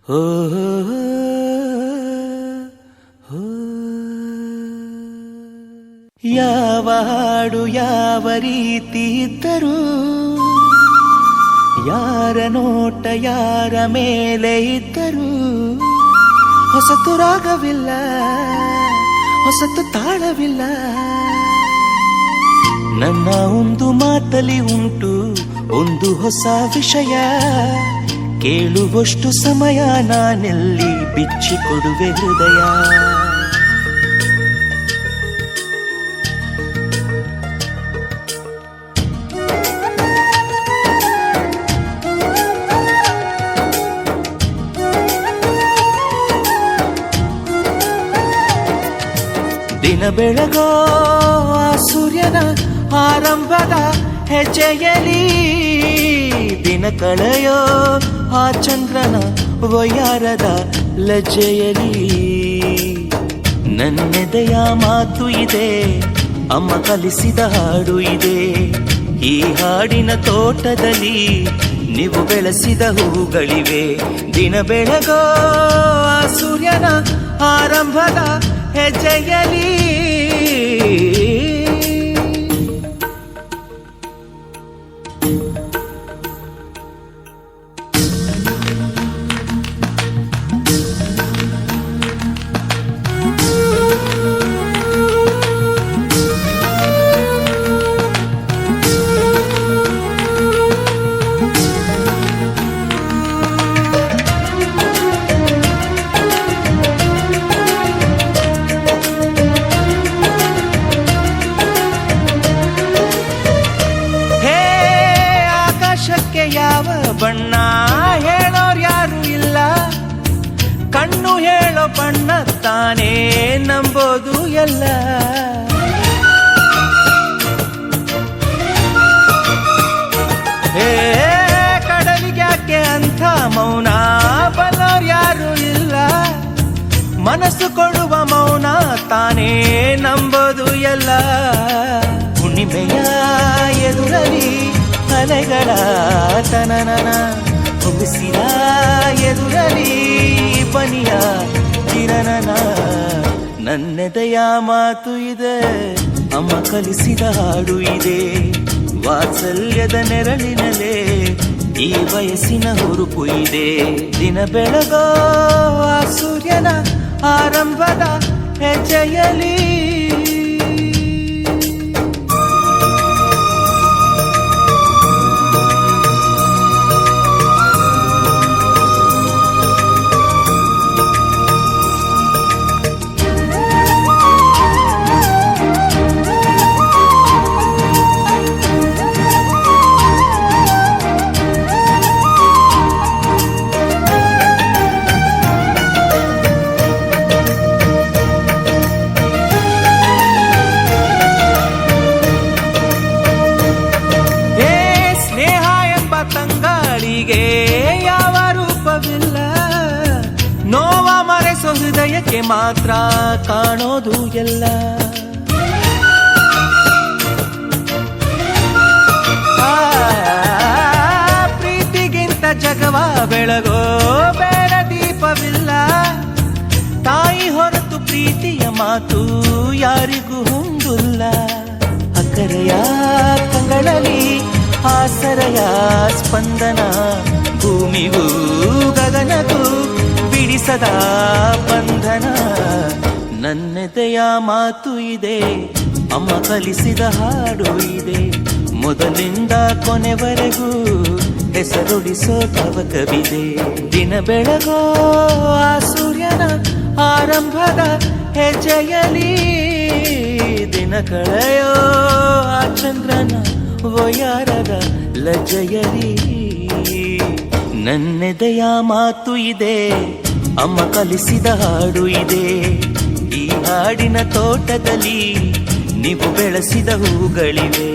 ಹೋ ಯಾವ ಹಾಡು ಯಾವ ರೀತಿ ಇದ್ದರೂ, ಯಾರ ನೋಟ ಯಾರ ಮೇಲೆ ಇದ್ದರೂ, ಹೊಸತು ರಾಗವಿಲ್ಲ, ಹೊಸತು ತಾಳವಿಲ್ಲ. ನನ್ನ ಒಂದು ಮಾತಲಿ ಉಂಟು ಒಂದು ಹೊಸ ವಿಷಯ, ಕೇಳುವಷ್ಟು ಸಮಯ ನಾನೆಲ್ಲಿ ಬಿಚ್ಚಿಕೊಡುವೆ ಹೃದಯ. ದಿನ ಬೆಳಗೋ ಆ ಸೂರ್ಯನ ಆರಂಭದ ಹೆಜ್ಜೆಯಲಿ, ದಿನ ಕಳೆಯೋ ಆ ಚಂದ್ರನ ವಯ್ಯಾರದ ಲಜ್ಜೆಯಲಿ, ನನ್ನೆದೆಯ ಮಾತು ಇದೆ, ಅಮ್ಮ ಕಲಿಸಿದ ಹಾಡು ಇದೆ. ಈ ಹಾಡಿನ ತೋಟದಲ್ಲಿ ನೀವು ಬೆಳೆಸಿದ ಹೂಗಳಿವೆ. ದಿನ ಬೆಳಗೋ ಆ ಸೂರ್ಯನ ಆರಂಭದ ಹೆಜ್ಜೆಯಲಿ, ಯಾವ ಬಣ್ಣ ಹೇಳೋರು ಯಾರು ಇಲ್ಲ, ಕಣ್ಣು ಹೇಳೋ ಬಣ್ಣ ತಾನೇ ನಂಬೋದು ಎಲ್ಲ. ಕಡಲಿಗ್ಯಾಕೆ ಅಂಥ ಮೌನ ಬಲ್ಲೋರು ಯಾರು ಇಲ್ಲ, ಮನಸ್ಸು ಕೊಡುವ ಮೌನ ತಾನೇ ನಂಬೋದು ಎಲ್ಲ. ಹುಣ್ಣಿಮೆಯ ಎದುರಲಿ ಅಲೆಗಳ ತನನನ ಹೊಂದಿಸಿದ ಎದುರಲಿ ಬನಿಯ ಕಿರಣನ, ನನ್ನೆದೆಯ ಮಾತು ಇದೆ, ಅಮ್ಮ ಕಲಿಸಿದ ಹಾಡು ಇದೆ. ವಾತ್ಸಲ್ಯದ ನೆರಳಿನಲ್ಲೇ ಈ ವಯಸ್ಸಿನ ಹುರುಪು ಇದೆ. ದಿನ ಬೆಳಗೋ ಆ ಸೂರ್ಯನ ಆರಂಭದ ಹೆಜ್ಜೆಯಲಿ, ಯಾವ ರೂಪವಿಲ್ಲ, ನೋವ ಮರೆಸೋ ಹೃದಯಕ್ಕೆ ಮಾತ್ರ ಕಾಣೋದು ಎಲ್ಲ. ಪ್ರೀತಿಗಿಂತ ಜಗವ ಬೆಳಗೋ ಬೇರೆ ದೀಪವಿಲ್ಲ, ತಾಯಿ ಹೊರತು ಪ್ರೀತಿಯ ಮಾತು ಯಾರಿಗೂ ಹೊಂದಿಲ್ಲ. ಅಕ್ಕರೆಯ ಕಂಗಳಲ್ಲಿ ಆಸರೆಯ ಸ್ಪಂದನ, ಭೂಮಿಗೂ ಗಗನಗೂ ಬಿಡಿಸದ ಬಂಧನ. ನನ್ನೆದೆಯ ಮಾತು ಇದೆ, ಅಮ್ಮ ಕಲಿಸಿದ ಹಾಡು ಇದೆ. ಮೊದಲಿಂದ ಕೊನೆವರೆಗೂ ಹೆಸರುಡಿಸೋ ತವಕವಿದೆ. ದಿನ ಬೆಳಗೋ ಆ ಸೂರ್ಯನ ಆರಂಭದ ಹೆಜ್ಜೆಯಲಿ, ದಿನ ಕಳೆಯೋ ಆ ಚಂದ್ರನ ವಯ್ಯಾರದ ಲಜ್ಜೆಯಲಿ, ನನ್ನೆದೆಯ ಮಾತು ಇದೆ, ಅಮ್ಮ ಕಲಿಸಿದ ಹಾಡು ಇದೆ. ಈ ಹಾಡಿನ ತೋಟದಲ್ಲಿ ನೀವು ಬೆಳೆಸಿದ ಹೂಗಳಿವೆ.